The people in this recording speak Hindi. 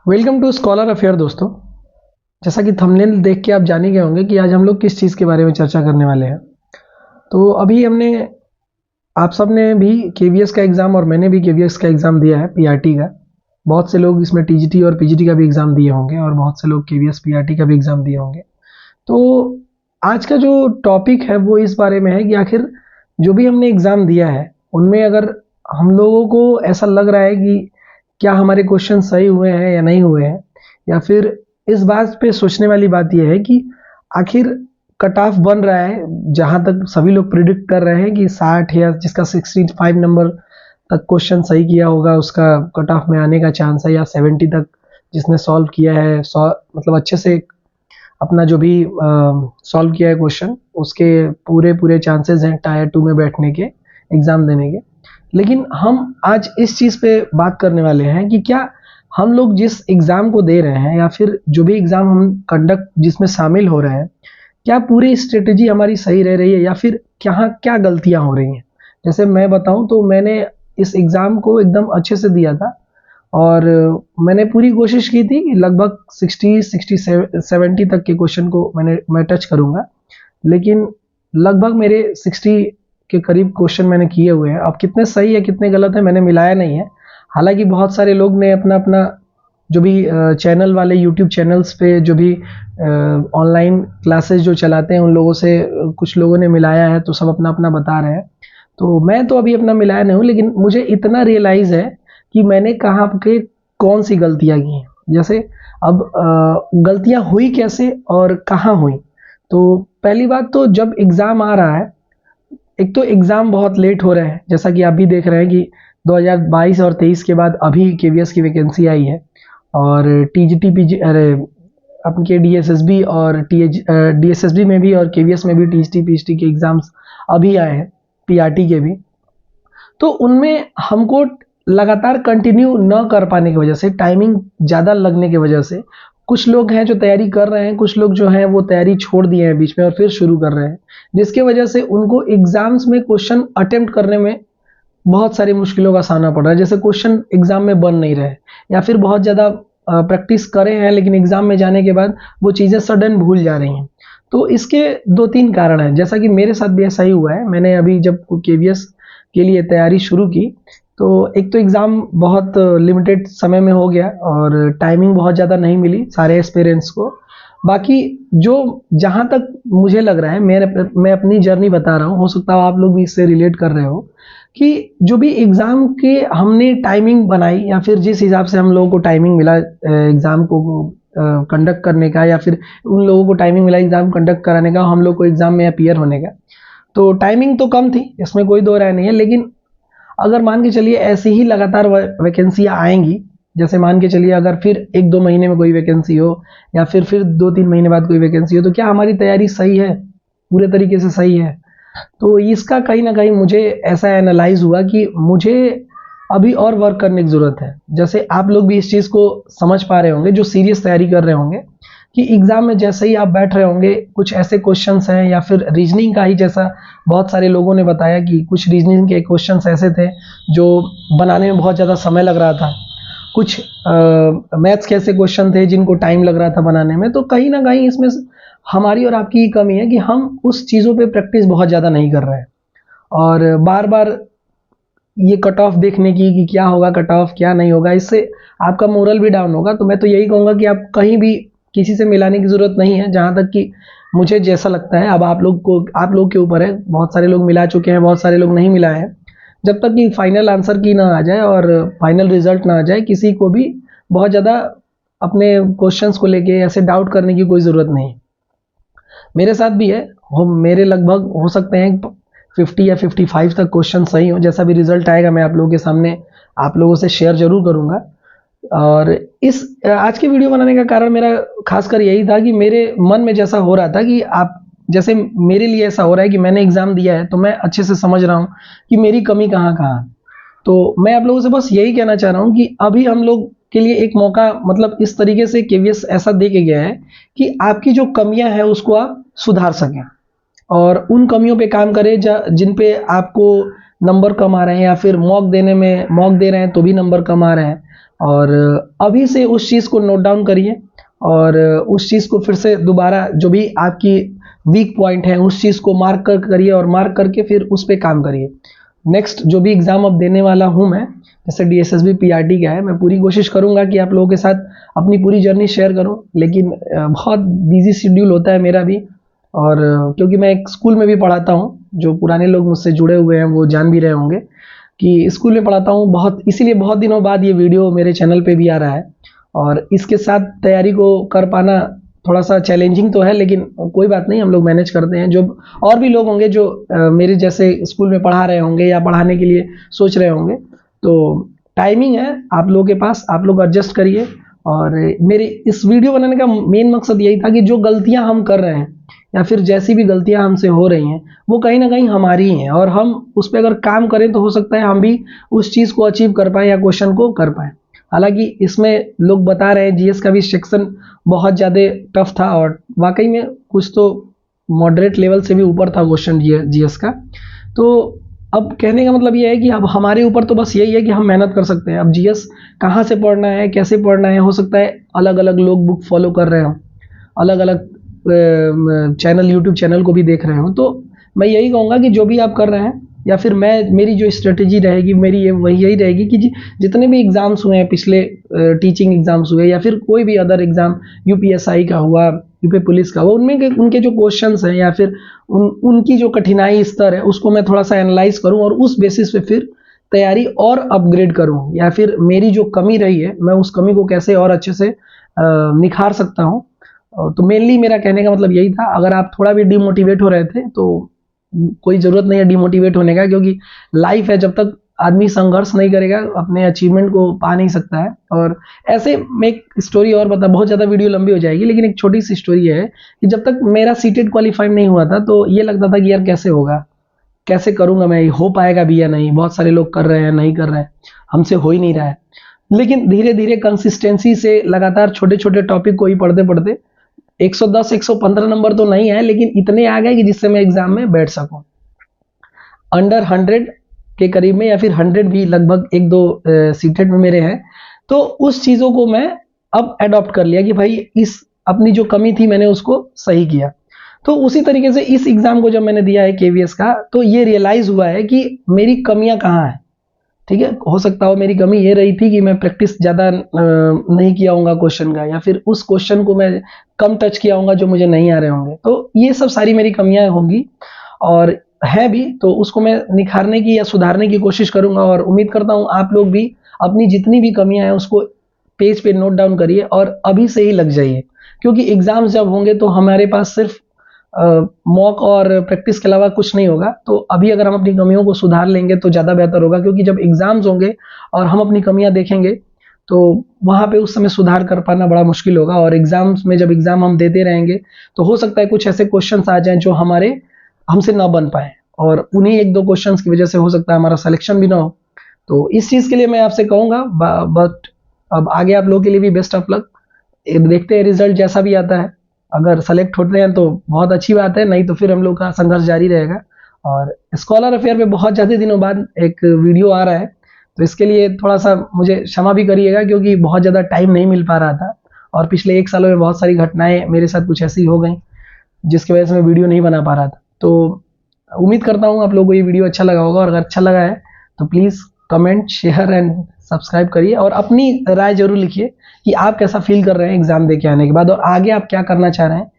वेलकम टू स्कॉलर अफेयर दोस्तों। जैसा कि थंबनेल देख के आप जान ही गए होंगे कि आज हम लोग किस चीज़ के बारे में चर्चा करने वाले हैं। तो अभी हमने आप सब ने भी केवीएस का एग्ज़ाम और मैंने भी केवीएस का एग्ज़ाम दिया है, पीआरटी का। बहुत से लोग इसमें टीजीटी और पीजीटी का भी एग्ज़ाम दिए होंगे और बहुत से लोग केवीएस पीआरटी का भी एग्ज़ाम दिए होंगे। तो आज का जो टॉपिक है वो इस बारे में है कि आखिर जो भी हमने एग्ज़ाम दिया है उनमें अगर हम लोगों को ऐसा लग रहा है कि क्या हमारे क्वेश्चन सही हुए हैं या नहीं हुए हैं, या फिर इस बात पे सोचने वाली बात यह है कि आखिर कट ऑफ बन रहा है। जहाँ तक सभी लोग प्रिडिक्ट कर रहे हैं कि 60 या जिसका 65 नंबर तक क्वेश्चन सही किया होगा उसका कट ऑफ में आने का चांस है, या 70 तक जिसने सॉल्व किया है मतलब अच्छे से अपना जो भी सॉल्व किया है क्वेश्चन उसके पूरे पूरे चांसेस हैं टायर 2 में बैठने के, एग्ज़ाम देने के। लेकिन हम आज इस चीज़ पे बात करने वाले हैं कि क्या हम लोग जिस एग्ज़ाम को दे रहे हैं या फिर जो भी एग्ज़ाम हम कंडक्ट जिसमें शामिल हो रहे हैं, क्या पूरी स्ट्रेटजी हमारी सही रह रही है या फिर क्या क्या गलतियां हो रही हैं। जैसे मैं बताऊं तो मैंने इस एग्ज़ाम को एकदम अच्छे से दिया था और मैंने पूरी कोशिश की थी कि लगभग 60-70 तक के क्वेश्चन को मैं टच करूंगा, लेकिन लगभग मेरे 60 के करीब क्वेश्चन मैंने किए हुए हैं। अब कितने सही है कितने गलत है मैंने मिलाया नहीं है। हालांकि बहुत सारे लोग ने अपना अपना जो भी चैनल वाले यूट्यूब चैनल्स पे जो भी ऑनलाइन क्लासेस जो चलाते हैं उन लोगों से कुछ लोगों ने मिलाया है, तो सब अपना अपना बता रहे हैं। तो मैं तो अभी अपना मिलाया नहीं हूँ, लेकिन मुझे इतना रियलाइज़ है कि मैंने कहाँ पे कौन सी गलतियाँ की हैं। जैसे अब गलतियाँ हुई कैसे और कहाँ हुई। तो पहली बात तो जब एग्ज़ाम आ रहा है, एक तो एग्ज़ाम बहुत लेट हो रहे हैं, जैसा कि आप भी देख रहे हैं कि 2022 और 23 के बाद अभी केवीएस की वैकेंसी आई है और टीजीटी पीजी आपके डीएसएसबी और डीएसएसबी में भी और केवीएस में भी टीजीटी पीजीटी के एग्ज़ाम्स अभी आए हैं, पीआरटी के भी। तो उनमें हमको लगातार कंटिन्यू न कर पाने की वजह से, टाइमिंग ज़्यादा लगने की वजह से कुछ लोग हैं जो तैयारी कर रहे हैं, कुछ लोग जो हैं वो तैयारी छोड़ दिए हैं बीच में और फिर शुरू कर रहे हैं, जिसके वजह से उनको एग्ज़ाम्स में क्वेश्चन अटेम्प्ट करने में बहुत सारी मुश्किलों का सामना पड़ रहा है। जैसे क्वेश्चन एग्ज़ाम में बन नहीं रहे, या फिर बहुत ज़्यादा प्रैक्टिस करे हैं लेकिन एग्ज़ाम में जाने के बाद वो चीज़ें सडन भूल जा रही हैं। तो इसके 2-3 कारण हैं, जैसा कि मेरे साथ भी ऐसा ही हुआ है। मैंने अभी जब केवीएस के लिए तैयारी शुरू की तो एक तो एग्ज़ाम बहुत लिमिटेड समय में हो गया और टाइमिंग बहुत ज़्यादा नहीं मिली सारे एस्पिरेंट्स को। बाकी जो जहाँ तक मुझे लग रहा है, मैं अपनी जर्नी बता रहा हूँ, हो सकता है आप लोग भी इससे रिलेट कर रहे हो कि जो भी एग्ज़ाम के हमने टाइमिंग बनाई या फिर जिस हिसाब से हम लोगों को टाइमिंग मिला एग्ज़ाम को कंडक्ट करने का, या फिर उन लोगों को टाइमिंग मिला एग्ज़ाम कंडक्ट कराने का, हम लोग को एग्ज़ाम में अपीयर होने का, तो टाइमिंग तो कम थी, इसमें कोई दो राय नहीं है। लेकिन अगर मान के चलिए ऐसी ही लगातार वैकेंसियाँ आएंगी, जैसे मान के चलिए अगर फिर 1-2 महीने में कोई वैकेंसी हो या फिर 2-3 महीने बाद कोई वैकेंसी हो, तो क्या हमारी तैयारी सही है, पूरे तरीके से सही है। तो इसका कहीं ना कहीं मुझे ऐसा एनालाइज हुआ कि मुझे अभी और वर्क करने की ज़रूरत है। जैसे आप लोग भी इस चीज़ को समझ पा रहे होंगे जो सीरियस तैयारी कर रहे होंगे कि एग्ज़ाम में जैसे ही आप बैठ रहे होंगे कुछ ऐसे क्वेश्चंस हैं, या फिर रीजनिंग का ही, जैसा बहुत सारे लोगों ने बताया कि कुछ रीजनिंग के क्वेश्चंस ऐसे थे जो बनाने में बहुत ज़्यादा समय लग रहा था, कुछ मैथ्स के ऐसे क्वेश्चन थे जिनको टाइम लग रहा था बनाने में। तो कहीं ना कहीं इसमें हमारी और आपकी ही कमी है कि हम उस चीज़ों पे प्रैक्टिस बहुत ज़्यादा नहीं कर रहे हैं, और बार बार ये कट ऑफ देखने की कि क्या होगा कट ऑफ क्या नहीं होगा, इससे आपका मोरल भी डाउन होगा। तो मैं तो यही कहूँगा कि आप कहीं भी किसी से मिलाने की ज़रूरत नहीं है, जहाँ तक कि मुझे जैसा लगता है। अब आप लोग के ऊपर है, बहुत सारे लोग मिला चुके हैं, बहुत सारे लोग नहीं मिलाए हैं। जब तक कि फाइनल आंसर की ना आ जाए और फाइनल रिजल्ट ना आ जाए, किसी को भी बहुत ज़्यादा अपने क्वेश्चंस को लेके ऐसे डाउट करने की कोई ज़रूरत नहीं। मेरे साथ भी है, मेरे लगभग हो सकते हैं 50 या 55 तक क्वेश्चन सही हो। जैसा भी रिजल्ट आएगा मैं आप लोगों के सामने आप लोगों से शेयर जरूर करूंगा। और इस आज की वीडियो बनाने का कारण मेरा खासकर यही था कि मेरे मन में जैसा हो रहा था कि आप जैसे मेरे लिए ऐसा हो रहा है कि मैंने एग्ज़ाम दिया है तो मैं अच्छे से समझ रहा हूँ कि मेरी कमी कहाँ कहाँ। तो मैं आप लोगों से बस यही कहना चाह रहा हूँ कि अभी हम लोग के लिए एक मौका, मतलब इस तरीके से केवीएस ऐसा दे के गया है कि आपकी जो कमियां हैं उसको आप सुधार सकें और उन कमियों पे काम करें जिन पे आपको नंबर कम आ रहे हैं, या फिर मॉक दे रहे हैं तो भी नंबर कम आ रहे हैं। और अभी से उस चीज़ को नोट डाउन करिए और उस चीज़ को फिर से दोबारा जो भी आपकी वीक पॉइंट है उस चीज़ को मार्क करिए और मार्क करके फिर उस पर काम करिए। नेक्स्ट जो भी एग्ज़ाम अब देने वाला हूँ मैं, जैसे DSSB PRT का है, मैं पूरी कोशिश करूँगा कि आप लोगों के साथ अपनी पूरी जर्नी शेयर करूँ, लेकिन बहुत बिजी शेड्यूल होता है मेरा भी। और क्योंकि मैं एक स्कूल में भी पढ़ाता हूँ, जो पुराने लोग मुझसे जुड़े हुए हैं वो जान भी रहे होंगे कि स्कूल में पढ़ाता हूँ बहुत, इसीलिए बहुत दिनों बाद ये वीडियो मेरे चैनल पे भी आ रहा है। और इसके साथ तैयारी को कर पाना थोड़ा सा चैलेंजिंग तो है, लेकिन कोई बात नहीं, हम लोग मैनेज करते हैं। जो और भी लोग होंगे जो मेरे जैसे स्कूल में पढ़ा रहे होंगे या पढ़ाने के लिए सोच रहे होंगे, तो टाइमिंग है आप लोगों के पास, आप लोग एडजस्ट करिए। और मेरे इस वीडियो बनाने का मेन मकसद यही था कि जो गलतियां हम कर रहे हैं या फिर जैसी भी गलतियां हमसे हो रही हैं वो कहीं ना कहीं हमारी ही हैं, और हम उस पर अगर काम करें तो हो सकता है हम भी उस चीज़ को अचीव कर पाएँ या क्वेश्चन को कर पाएँ। हालांकि इसमें लोग बता रहे हैं जीएस का भी सेक्शन बहुत ज़्यादा टफ था, और वाकई में कुछ तो मॉडरेट लेवल से भी ऊपर था क्वेश्चन जीएस का। तो अब कहने का मतलब ये है कि अब हमारे ऊपर तो बस यही है कि हम मेहनत कर सकते हैं। अब जीएस कहाँ से पढ़ना है, कैसे पढ़ना है, हो सकता है अलग अलग लोग बुक फॉलो कर रहे हों, अलग अलग चैनल, यूट्यूब चैनल को भी देख रहे हो। तो मैं यही कहूँगा कि जो भी आप कर रहे हैं, या फिर मेरी जो स्ट्रेटेजी रहेगी मेरी यही रहेगी कि जितने भी एग्ज़ाम्स हुए हैं पिछले, टीचिंग एग्ज़ाम्स हुए या फिर कोई भी अदर एग्ज़ाम, यूपीएसआई का हुआ, यूपी पुलिस का हुआ, उनमें उनके जो क्वेश्चंस हैं या फिर उनकी जो कठिनाई स्तर है उसको मैं थोड़ा सा एनालाइज करूँ और उस बेसिस पे फिर तैयारी और अपग्रेड करूँ, या फिर मेरी जो कमी रही है मैं उस कमी को कैसे और अच्छे से निखार सकता हूँ। तो मेनली मेरा कहने का मतलब यही था। अगर आप थोड़ा भी डिमोटिवेट हो रहे थे तो कोई ज़रूरत नहीं है डिमोटिवेट होने का, क्योंकि लाइफ है, जब तक आदमी संघर्ष नहीं करेगा अपने अचीवमेंट को पा नहीं सकता है। और ऐसे मैं एक स्टोरी और बता, बहुत ज़्यादा वीडियो लंबी हो जाएगी, लेकिन एक छोटी सी स्टोरी है कि जब तक मेरा सीटेड क्वालिफाई नहीं हुआ था तो ये लगता था कि यार कैसे होगा, कैसे करूँगा मैं, हो पाएगा भी या नहीं, बहुत सारे लोग कर रहे हैं, नहीं कर रहे हैं, हमसे हो ही नहीं रहा है। लेकिन धीरे धीरे कंसिस्टेंसी से लगातार छोटे छोटे टॉपिक को ही पढ़ते पढ़ते 110 115 नंबर तो नहीं है, लेकिन इतने आ गए कि जिससे मैं एग्जाम में बैठ सकूं। अंडर 100 के करीब में, या फिर 100 भी लगभग एक दो सीटेड में मेरे हैं। तो उस चीज़ों को मैं अब अडॉप्ट कर लिया कि भाई इस अपनी जो कमी थी मैंने उसको सही किया। तो उसी तरीके से इस एग्ज़ाम को जब मैंने दिया है केवीएस का, तो ये रियलाइज़ हुआ है कि मेरी कमियां कहाँ हैं। ठीक है, हो सकता हो मेरी कमी ये रही थी कि मैं प्रैक्टिस ज़्यादा नहीं किया होऊंगा क्वेश्चन का, या फिर उस क्वेश्चन को मैं कम टच किया होऊंगा जो मुझे नहीं आ रहे होंगे। तो ये सब सारी मेरी कमियां होंगी और है भी, तो उसको मैं निखारने की या सुधारने की कोशिश करूंगा। और उम्मीद करता हूं आप लोग भी अपनी जितनी भी कमियां हैं उसको पेज पे नोट डाउन करिए और अभी से ही लग जाइए, क्योंकि एग्जाम्स जब होंगे तो हमारे पास सिर्फ मॉक और प्रैक्टिस के अलावा कुछ नहीं होगा। तो अभी अगर हम अपनी कमियों को सुधार लेंगे तो ज़्यादा बेहतर होगा, क्योंकि जब एग्जाम्स होंगे और हम अपनी कमियां देखेंगे तो वहाँ पे उस समय सुधार कर पाना बड़ा मुश्किल होगा। और एग्जाम्स में जब एग्जाम हम देते रहेंगे तो हो सकता है कुछ ऐसे क्वेश्चंस आ जाएं जो हमसे ना बन पाए, और उन्हीं एक दो क्वेश्चंस की वजह से हो सकता है हमारा सिलेक्शन भी ना हो। तो इस चीज़ के लिए मैं आपसे कहूँगा, बट अब आगे आप लोगों के लिए भी बेस्ट ऑफ लक। देखते हैं रिजल्ट जैसा भी आता है, अगर सेलेक्ट होते हैं तो बहुत अच्छी बात है, नहीं तो फिर हम लोग का संघर्ष जारी रहेगा। और स्कॉलर अफेयर पे बहुत ज़्यादा दिनों बाद एक वीडियो आ रहा है, तो इसके लिए थोड़ा सा मुझे क्षमा भी करिएगा, क्योंकि बहुत ज़्यादा टाइम नहीं मिल पा रहा था और पिछले 1 सालों में बहुत सारी घटनाएं मेरे साथ कुछ ऐसी हो गई जिसकी वजह से मैं वीडियो नहीं बना पा रहा था। तो उम्मीद करता हूँ आप लोगों को ये वीडियो अच्छा लगा होगा, और अगर अच्छा लगा है तो please comment, share and subscribe करिए, और अपनी राय जरूर लिखिए कि आप कैसा फील कर रहे हैं एग्जाम दे के आने के बाद, और आगे आप क्या करना चाह रहे हैं।